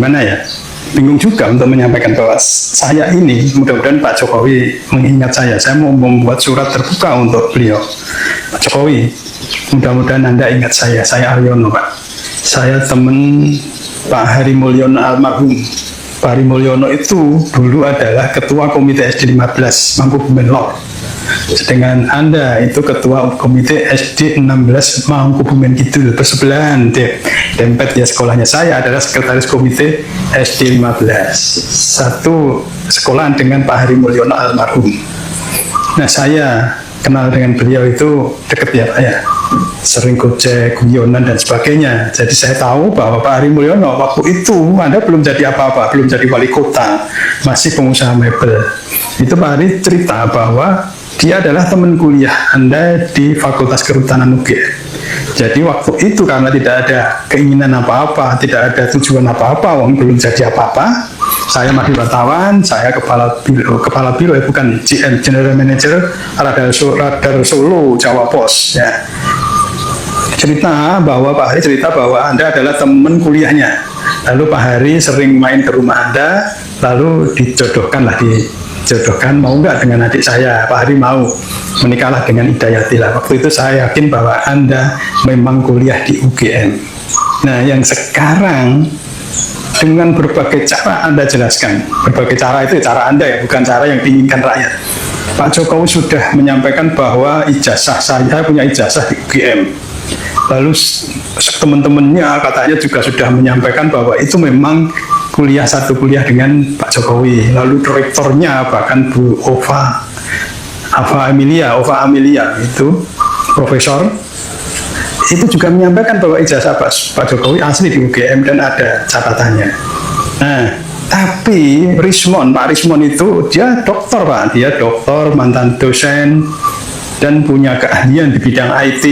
gimana ya, bingung juga untuk menyampaikan bahwa saya ini, mudah-mudahan Pak Jokowi mengingat saya mau membuat surat terbuka untuk beliau. Pak Jokowi, mudah-mudahan Anda ingat saya Aryono Pak. Saya teman Pak Hari Mulyono almarhum. Pak Hari Mulyono itu dulu adalah Ketua Komite SD 15 Mangkubumen Lor. Sedangkan Anda itu Ketua Komite SD 16 Mangkubumen Kidul, bersebelahan dempet ya sekolahnya. Saya adalah Sekretaris Komite SD 15, satu sekolahan dengan Pak Hari Mulyono almarhum. Nah, saya kenal dengan beliau itu deket ya Pak ya, sering gojek, guyonan dan sebagainya. Jadi saya tahu bahwa Pak Hari Mulyono waktu itu Anda belum jadi apa-apa, belum jadi wali kota, masih pengusaha mebel. Itu Pak Hari cerita bahwa dia adalah teman kuliah Anda di Fakultas Kehutanan UGM. Jadi waktu itu karena tidak ada keinginan apa-apa, tidak ada tujuan apa-apa, wong belum jadi apa-apa, saya masih wartawan, saya kepala biro ya, bukan GM, General Manager Radar Solo Jawa Pos ya. Pak Hari cerita bahwa Anda adalah teman kuliahnya. Lalu Pak Hari sering main ke rumah Anda, lalu dijodohkan mau nggak dengan adik saya. Pak Hari mau, menikahlah dengan Hidayati lah. Waktu itu saya yakin bahwa Anda memang kuliah di UGM. Nah, yang sekarang dengan berbagai cara Anda jelaskan, berbagai cara itu cara Anda ya, bukan cara yang diinginkan rakyat. Pak Jokowi sudah menyampaikan bahwa saya punya ijazah di UGM. Lalu teman-temannya katanya juga sudah menyampaikan bahwa itu memang satu kuliah dengan Pak Jokowi. Lalu rektornya bahkan Bu Ova Amelia itu profesor itu juga menyampaikan bahwa ijazah Pak Jokowi asli di UGM dan ada catatannya. Nah, tapi Pak Rismon itu dia dokter Pak, dia dokter, mantan dosen dan punya keahlian di bidang IT.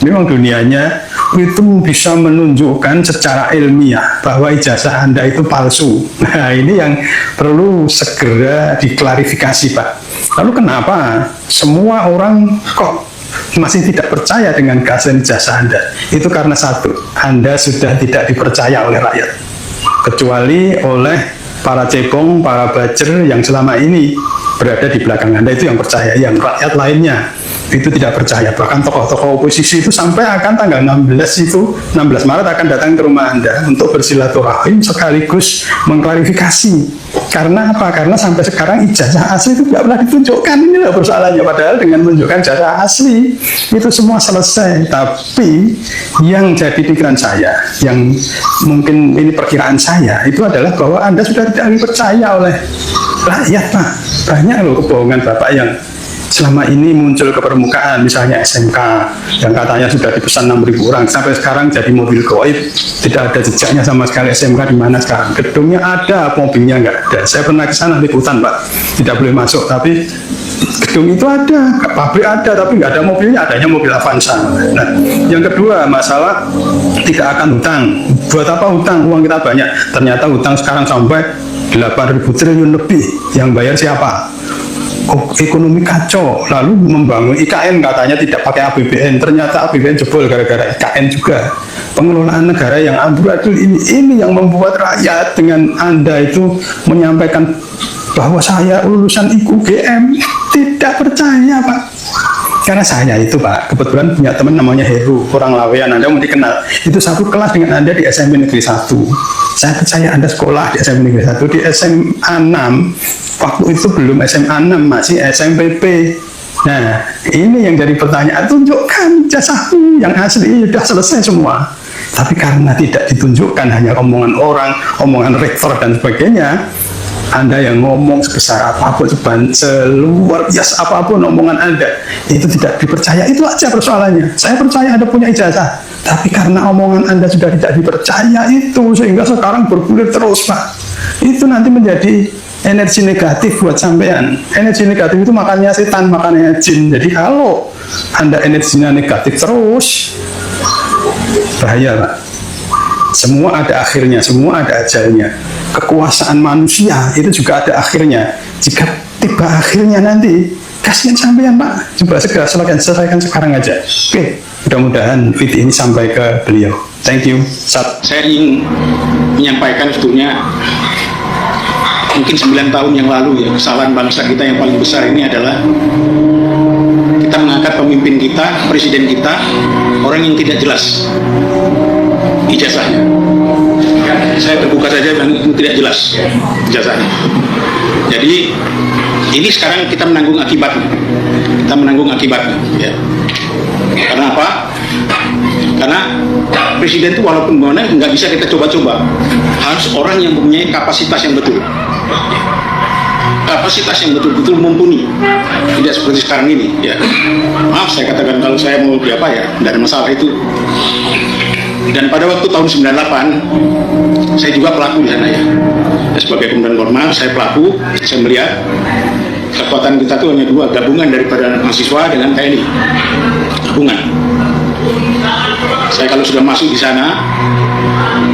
Memang dunianya itu bisa menunjukkan secara ilmiah bahwa ijazah Anda itu palsu. Nah, ini yang perlu segera diklarifikasi Pak. Lalu kenapa semua orang kok masih tidak percaya dengan keaslian ijazah Anda? Itu karena satu, Anda sudah tidak dipercaya oleh rakyat, kecuali oleh para cebong, para bajer yang selama ini berada di belakang Anda, itu yang percaya. Yang rakyat lainnya itu tidak percaya. Bahkan tokoh-tokoh oposisi itu sampai akan tanggal 16 Maret akan datang ke rumah Anda untuk bersilaturahim sekaligus mengklarifikasi. Karena apa? Karena sampai sekarang ijazah asli itu tidak pernah ditunjukkan. Inilah persoalannya. Padahal dengan menunjukkan ijazah asli itu semua selesai. Tapi yang jadi pikiran saya, yang mungkin ini perkiraan saya, itu adalah bahwa Anda sudah tidak dipercaya oleh rakyat Pak. Banyak loh kebohongan Bapak yang selama ini muncul ke permukaan, misalnya SMK yang katanya sudah dipesan 6.000 orang, sampai sekarang jadi mobil goib, tidak ada jejaknya sama sekali. SMK di mana sekarang? Gedungnya ada, mobilnya nggak ada. Saya pernah ke sana liputan Pak, tidak boleh masuk, tapi gedung itu ada, pabrik ada, tapi nggak ada mobilnya, adanya mobil Avanza. Nah, yang kedua masalah tidak akan hutang. Buat apa hutang? Uang kita banyak. Ternyata hutang sekarang sampai 8.000 triliun lebih. Yang bayar siapa? Ekonomi kacau. Lalu membangun IKN katanya tidak pakai APBN, ternyata APBN jebol gara-gara IKN juga. Pengelolaan negara yang amburadul ini yang membuat rakyat dengan Anda itu menyampaikan bahwa saya lulusan UGM tidak percaya Pak. Karena saya itu Pak, kebetulan punya teman namanya Heru, orang Lawean, Anda mungkin kenal. Itu satu kelas dengan Anda di SMP Negeri 1. Saya percaya Anda sekolah di SMP Negeri 1, di SMA 6. Waktu itu belum SMA 6, masih SMPP. Nah, ini yang jadi pertanyaan, tunjukkan ijazahmu yang asli, sudah selesai semua. Tapi karena tidak ditunjukkan, hanya omongan orang, omongan rektor dan sebagainya, Anda yang ngomong sebesar apapun, seluar biasa apapun omongan Anda, itu tidak dipercaya. Itu aja persoalannya. Saya percaya Anda punya ijazah, tapi karena omongan Anda sudah tidak dipercaya itu, sehingga sekarang bergulir terus Pak. Itu nanti menjadi energi negatif buat sampean. Energi negatif itu makannya setan, makannya jin. Jadi kalau Anda energinya negatif terus, bahaya Pak. Semua ada akhirnya, semua ada ajalnya. Kekuasaan manusia itu juga ada akhirnya. Jika tiba akhirnya nanti, kasihan sampean Pak. Coba segera selesaikan sekarang aja. Oke, mudah-mudahan video ini sampai ke beliau. Thank you. Sharing. menyampaikan sebetulnya mungkin 9 tahun yang lalu ya, kesalahan bangsa kita yang paling besar ini adalah kita mengangkat pemimpin kita, presiden kita, orang yang tidak jelas ijazahnya. Saya terbuka saja dan itu tidak jelas ijazahnya. Jadi ini sekarang kita menanggung akibatnya. Kita menanggung akibatnya. Ya. Karena apa? Karena presiden itu walaupun mana nggak bisa kita coba-coba, harus orang yang mempunyai kapasitas yang betul. Kapasitas yang betul-betul mumpuni, tidak seperti sekarang ini. Ya. Maaf saya katakan kalau saya mau apa ya, tidak ada masalah itu. Dan pada waktu tahun 98, saya juga pelaku di sana ya. Sebagai komandan kormal, saya pelaku. Saya melihat kekuatan kita itu hanya dua, gabungan daripada mahasiswa dengan TNI. Gabungan. Saya kalau sudah masuk di sana,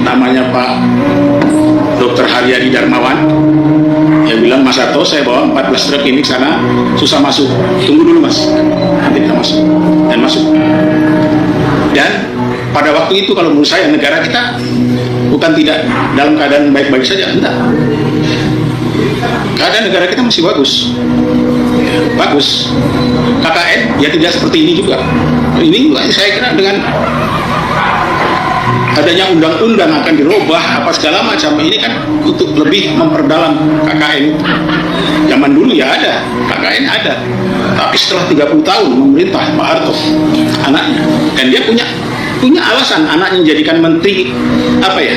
namanya Pak Dr. Haryadi Darmawan, yang bilang, Mas Arto, saya bawa 14 truk ini ke sana, susah masuk. Tunggu dulu Mas, nanti kita masuk. Dan masuk. Dan pada waktu itu kalau menurut saya negara kita bukan tidak dalam keadaan baik-baik saja, enggak. Keadaan negara kita masih bagus. Bagus. KKN ya tidak seperti ini juga. Ini saya kira dengan adanya undang-undang akan dirubah apa segala macam ini kan untuk lebih memperdalam KKN. Zaman dulu ya ada, KKN ada. Tapi setelah 30 tahun memerintah Pak Harto, anaknya, dan dia punya alasan anaknya dijadikan menteri apa ya,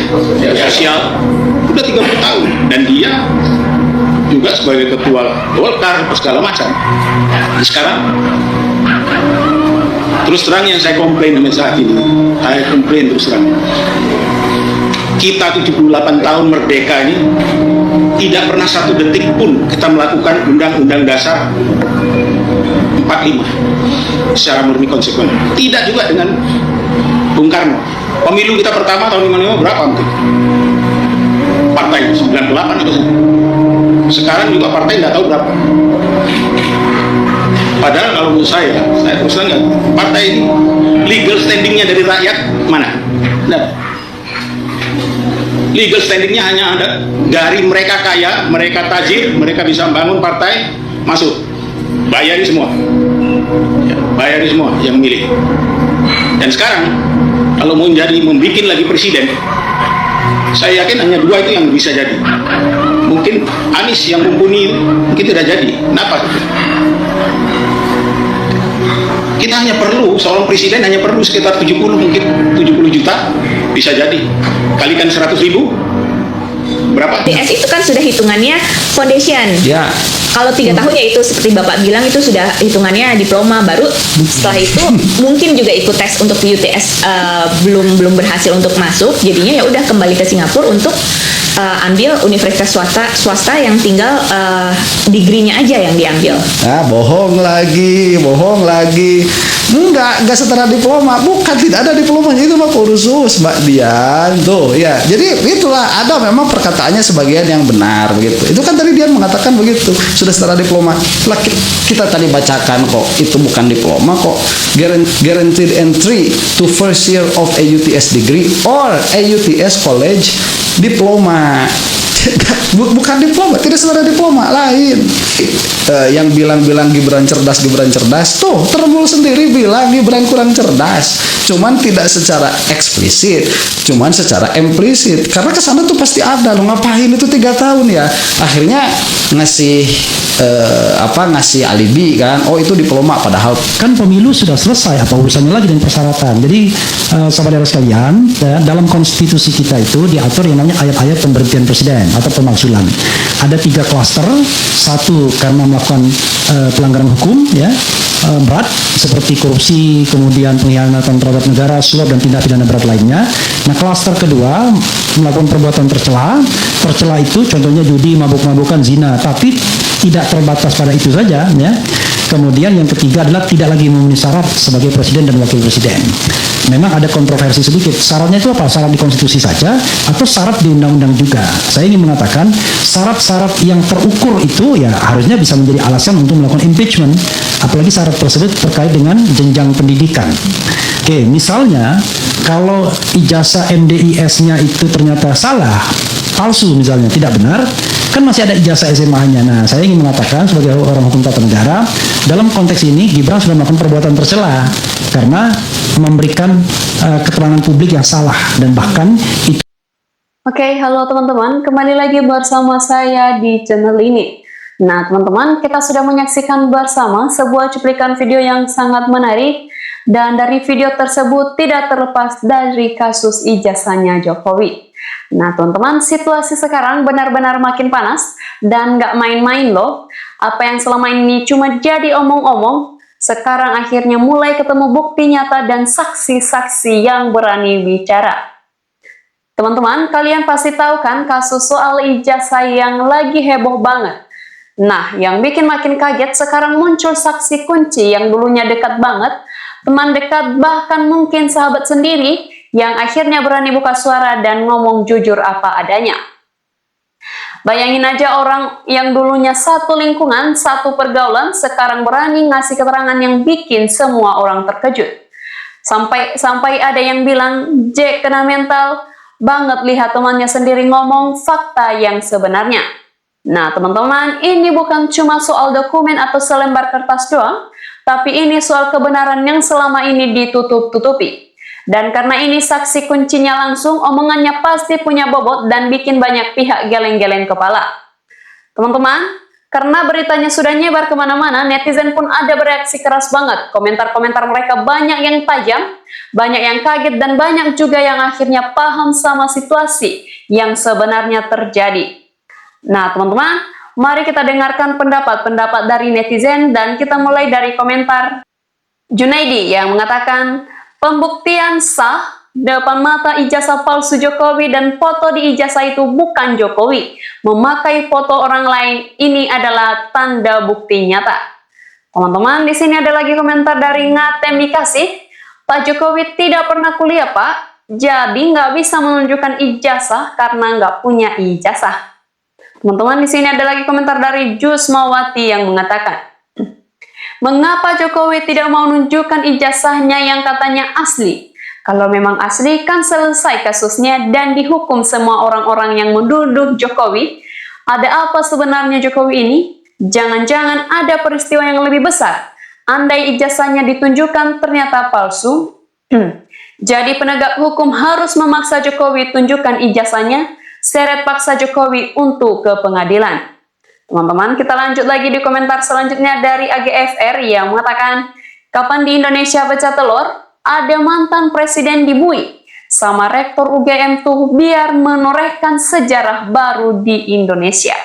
sosial udah 30 tahun dan dia juga sebagai ketua Golkar segala macam. Sekarang terus terang yang saya komplain sampai saat ini, saya komplain terus terang, kita 78 tahun merdeka ini tidak pernah satu detik pun kita melakukan Undang-Undang Dasar 45 secara murni konsekuen. Tidak juga dengan Bung Karno. Pemilu kita pertama tahun 55 berapa mungkin? Partai 98 atau sekarang juga partai nggak tahu berapa. Padahal kalau menurut saya terus terang, partai ini legal standingnya dari rakyat mana? Nah, legal standingnya hanya ada dari mereka kaya, mereka tajir, mereka bisa bangun partai, masuk, bayari semua, ya, bayari semua yang milih. Dan sekarang kalau mau membuat lagi presiden, saya yakin hanya dua itu yang bisa jadi. Mungkin Anies yang mumpuni mungkin tidak jadi. Kenapa? Kita hanya perlu, seorang presiden hanya perlu sekitar 70 juta bisa jadi. Kalikan 100.000 berapa? TS itu kan sudah hitungannya foundation. Ya. Kalau 3 tahun ya itu seperti Bapak bilang itu sudah hitungannya diploma, baru setelah itu mungkin juga ikut tes untuk UTS belum berhasil untuk masuk, jadinya ya udah kembali ke Singapura untuk ambil universitas swasta yang tinggal degree-nya aja yang diambil. Nah, bohong lagi. Enggak setara diploma, bukan, tidak ada diplomanya, itu mah kursus Mbak Dian tuh ya. Jadi itulah, ada memang perkataannya sebagian yang benar begitu. Itu kan tadi Dian mengatakan begitu, sudah setara diploma. Lah kita tadi bacakan kok, itu bukan diploma kok. Guaranteed entry to first year of a UTS degree or a UTS college diploma. Bukan diploma, tidak setara diploma, lain. Yang bilang Gibran cerdas tuh Termul sendiri bilang Gibran kurang cerdas, cuman tidak secara eksplisit, cuman secara implisit, karena kesana tuh pasti ada lo ngapain itu 3 tahun ya, akhirnya ngasih ngasih alibi kan, oh itu diploma, padahal kan pemilu sudah selesai, apa urusannya lagi dengan persyaratan. Jadi saudara sekalian, dalam konstitusi kita itu diatur yang namanya ayat-ayat pemberhentian presiden atau pemakzulan. Ada 3 klaster, satu karena melakukan pelanggaran hukum ya berat seperti korupsi, kemudian pengkhianatan terhadap negara, suap dan tindak pidana berat lainnya. Nah, klaster kedua melakukan perbuatan tercela itu contohnya judi, mabuk-mabukan, zina, tapi tidak terbatas pada itu saja ya. Kemudian yang ketiga adalah tidak lagi memenuhi syarat sebagai presiden dan wakil presiden. Memang ada kontroversi sedikit. Syaratnya itu apa? Syarat di konstitusi saja atau syarat di undang-undang juga? Saya ingin mengatakan syarat-syarat yang terukur itu ya harusnya bisa menjadi alasan untuk melakukan impeachment. Apalagi syarat tersebut terkait dengan jenjang pendidikan. Oke, misalnya kalau ijazah MDIS-nya itu ternyata salah, palsu misalnya, tidak benar, kan masih ada ijazah SMA-nya. Nah, saya ingin mengatakan sebagai orang hukum tata negara, dalam konteks ini Gibran sudah melakukan perbuatan tercela karena memberikan keterangan publik yang salah dan bahkan itu. Oke, halo teman-teman, kembali lagi bersama saya di channel ini. Nah, teman-teman, kita sudah menyaksikan bersama sebuah cuplikan video yang sangat menarik, dan dari video tersebut tidak terlepas dari kasus ijazahnya Jokowi. Nah, teman-teman, situasi sekarang benar-benar makin panas dan nggak main-main loh. Apa yang selama ini cuma jadi omong-omong, sekarang akhirnya mulai ketemu bukti nyata dan saksi-saksi yang berani bicara. Teman-teman, kalian pasti tahu kan kasus soal ijazah yang lagi heboh banget. Nah, yang bikin makin kaget sekarang muncul saksi kunci yang dulunya dekat banget, teman dekat, bahkan mungkin sahabat sendiri, yang akhirnya berani buka suara dan ngomong jujur apa adanya. Bayangin aja orang yang dulunya satu lingkungan, satu pergaulan, sekarang berani ngasih keterangan yang bikin semua orang terkejut. Sampai ada yang bilang, Jack kena mental banget lihat temannya sendiri ngomong fakta yang sebenarnya. Nah, teman-teman, ini bukan cuma soal dokumen atau selembar kertas doang, tapi ini soal kebenaran yang selama ini ditutup-tutupi. Dan karena ini saksi kuncinya langsung, omongannya pasti punya bobot dan bikin banyak pihak geleng-geleng kepala. Teman-teman, karena beritanya sudah nyebar kemana-mana, netizen pun ada bereaksi keras banget. Komentar-komentar mereka banyak yang tajam, banyak yang kaget, dan banyak juga yang akhirnya paham sama situasi yang sebenarnya terjadi. Nah, teman-teman, mari kita dengarkan pendapat-pendapat dari netizen, dan kita mulai dari komentar Junaidi yang mengatakan, pembuktian sah depan mata ijazah palsu Jokowi dan foto di ijazah itu bukan Jokowi. Memakai foto orang lain ini adalah tanda bukti nyata. Teman-teman, di sini ada lagi komentar dari Ngatem Dikasih. Pak Jokowi tidak pernah kuliah, Pak. Jadi nggak bisa menunjukkan ijazah karena nggak punya ijazah. Teman-teman, di sini ada lagi komentar dari Jusmawati yang mengatakan, mengapa Jokowi tidak mau menunjukkan ijazahnya yang katanya asli? Kalau memang asli, kan selesai kasusnya dan dihukum semua orang-orang yang menduduh Jokowi. Ada apa sebenarnya Jokowi ini? Jangan-jangan ada peristiwa yang lebih besar. Andai ijazahnya ditunjukkan ternyata palsu, jadi penegak hukum harus memaksa Jokowi tunjukkan ijazahnya, seret paksa Jokowi untuk ke pengadilan. Teman-teman, kita lanjut lagi di komentar selanjutnya dari AGFR yang mengatakan, kapan di Indonesia pecah telur, ada mantan presiden dibui sama rektor UGM tuh biar menorehkan sejarah baru di Indonesia.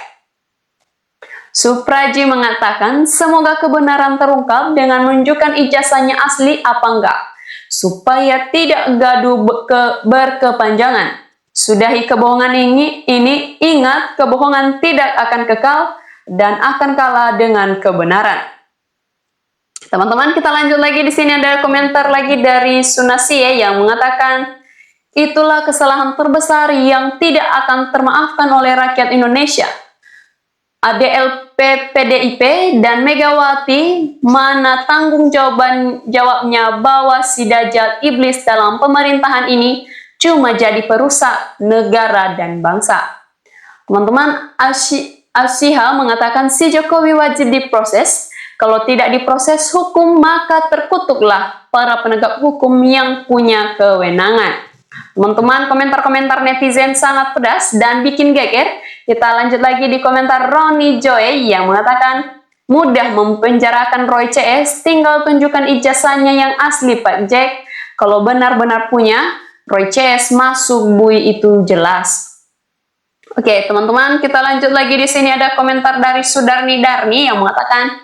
Supraji mengatakan, semoga kebenaran terungkap dengan menunjukkan ijazahnya asli apa enggak, supaya tidak gaduh berkepanjangan. Sudahi kebohongan ini, ingat kebohongan tidak akan kekal dan akan kalah dengan kebenaran. Teman-teman, kita lanjut lagi. Di sini ada komentar lagi dari Sunasie yang mengatakan, itulah kesalahan terbesar yang tidak akan termaafkan oleh rakyat Indonesia. ADLP PDIP dan Megawati, mana tanggung jawabnya bahwa si Dajjal iblis dalam pemerintahan ini cuma jadi perusak negara dan bangsa. Teman-teman, Asyiha mengatakan si Jokowi wajib diproses. Kalau tidak diproses hukum, maka terkutuklah para penegak hukum yang punya kewenangan. Teman-teman, komentar-komentar netizen sangat pedas dan bikin geger. Kita lanjut lagi di komentar Roni Joy yang mengatakan, mudah mempenjarakan Roy CS, tinggal tunjukkan ijazahnya yang asli Pak Jack. Kalau benar-benar punya, Roy CS masuk bui itu jelas. Oke, teman-teman, kita lanjut lagi. Di sini ada komentar dari Sudarni Darni yang mengatakan,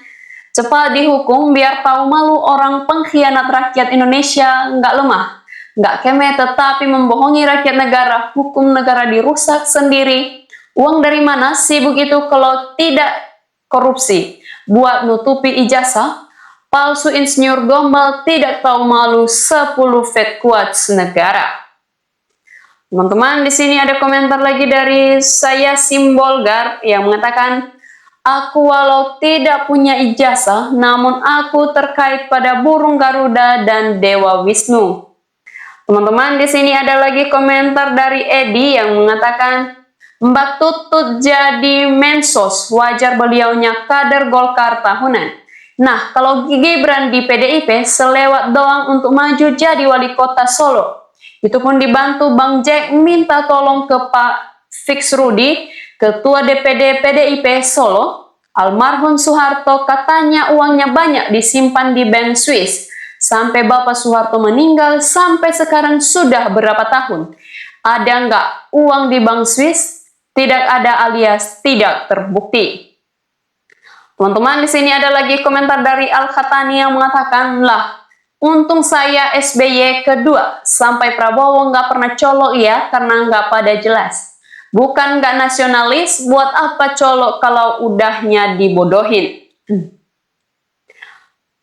cepat dihukum biar tahu malu orang pengkhianat rakyat Indonesia, nggak lemah, nggak keme, tetapi membohongi rakyat negara, hukum negara dirusak sendiri. Uang dari mana sibuk itu kalau tidak korupsi? buat nutupi ijazah, palsu insinyur gombal tidak tahu malu 10 fake quotes negara. Teman-teman, di sini ada komentar lagi dari saya Simbolgar yang mengatakan, aku walau tidak punya ijazah, namun aku terkait pada burung Garuda dan Dewa Wisnu. Teman-teman, di sini ada lagi komentar dari Edi yang mengatakan, Mbak Tutut jadi mensos, wajar beliaunya kader Golkar tahunan. Nah, kalau Gibran di PDIP selewat doang untuk maju jadi wali kota Solo. Itu pun dibantu Bang Jack minta tolong ke Pak Fix Rudi, Ketua DPD PDIP Solo. Almarhum Soeharto katanya uangnya banyak disimpan di bank Swiss. Sampai Bapak Soeharto meninggal sampai sekarang sudah berapa tahun. Ada nggak uang di bank Swiss? Tidak ada alias tidak terbukti. Teman-teman, di sini ada lagi komentar dari Al-Khatani yang mengatakan, lah, untung saya SBY kedua, sampai Prabowo nggak pernah colok ya, karena nggak pada jelas. Bukan nggak nasionalis, buat apa colok kalau udahnya dibodohin.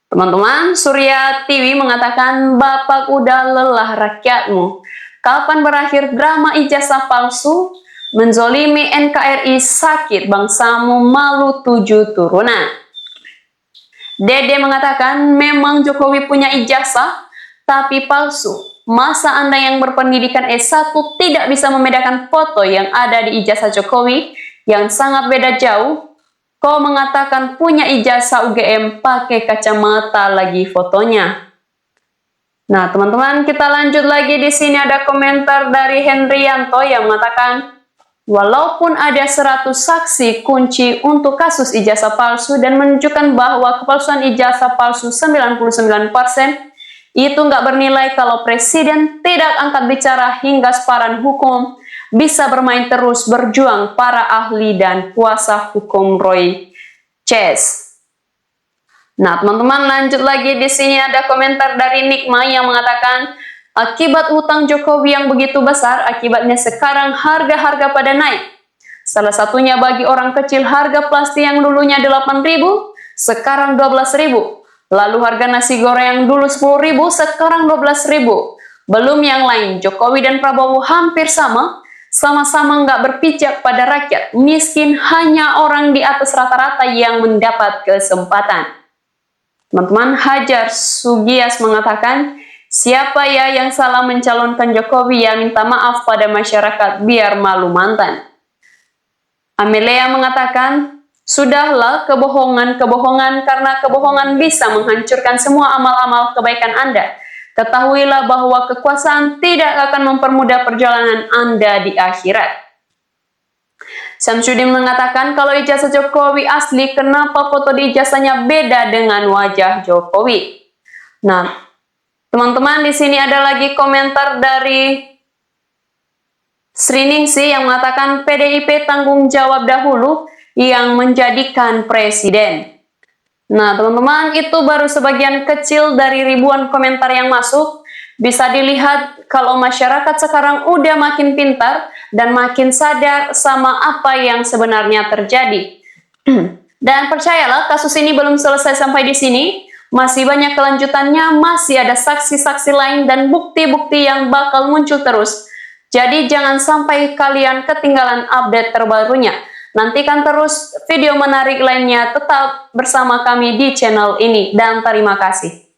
Teman-teman, Surya TV mengatakan, Bapak udah lelah rakyatmu. Kapan berakhir drama ijazah palsu? Menzolimi NKRI sakit, bangsamu malu 7 turunan. Dede mengatakan, memang Jokowi punya ijazah, tapi palsu. Masa Anda yang berpendidikan S1 tidak bisa membedakan foto yang ada di ijazah Jokowi yang sangat beda jauh? Kau mengatakan punya ijazah UGM pakai kacamata lagi fotonya. Nah, teman-teman, kita lanjut lagi. Di sini ada komentar dari Hendrianto yang mengatakan, walaupun ada 100 saksi kunci untuk kasus ijazah palsu dan menunjukkan bahwa kepalsuan ijazah palsu 99%, itu nggak bernilai kalau Presiden tidak angkat bicara hingga separan hukum bisa bermain terus berjuang para ahli dan kuasa hukum Roy Chess. Nah, teman-teman, lanjut lagi. Di sini ada komentar dari Nikma yang mengatakan, akibat utang Jokowi yang begitu besar, akibatnya sekarang harga-harga pada naik. Salah satunya bagi orang kecil harga plastik yang dulunya 8.000, sekarang 12.000. Lalu harga nasi goreng yang dulu 10.000, sekarang 12.000. Belum yang lain, Jokowi dan Prabowo hampir sama-sama nggak berpijak pada rakyat. Miskin hanya orang di atas rata-rata yang mendapat kesempatan. Teman-teman, Hajar Sugias mengatakan, siapa ya yang salah mencalonkan Jokowi ya minta maaf pada masyarakat biar malu mantan. Amelia mengatakan, sudahlah kebohongan-kebohongan karena kebohongan bisa menghancurkan semua amal-amal kebaikan Anda. Ketahuilah bahwa kekuasaan tidak akan mempermudah perjalanan Anda di akhirat. Samsudin mengatakan, kalau ijazah Jokowi asli, kenapa foto di ijazahnya beda dengan wajah Jokowi? Nah, teman-teman, di sini ada lagi komentar dari Sriningsi yang mengatakan PDIP tanggung jawab dahulu yang menjadikan presiden. Nah, teman-teman, itu baru sebagian kecil dari ribuan komentar yang masuk. Bisa dilihat kalau masyarakat sekarang udah makin pintar dan makin sadar sama apa yang sebenarnya terjadi. Dan percayalah, kasus ini belum selesai sampai di sini. Masih banyak kelanjutannya, masih ada saksi-saksi lain dan bukti-bukti yang bakal muncul terus. Jadi jangan sampai kalian ketinggalan update terbarunya. Nantikan terus video menarik lainnya, tetap bersama kami di channel ini, dan terima kasih.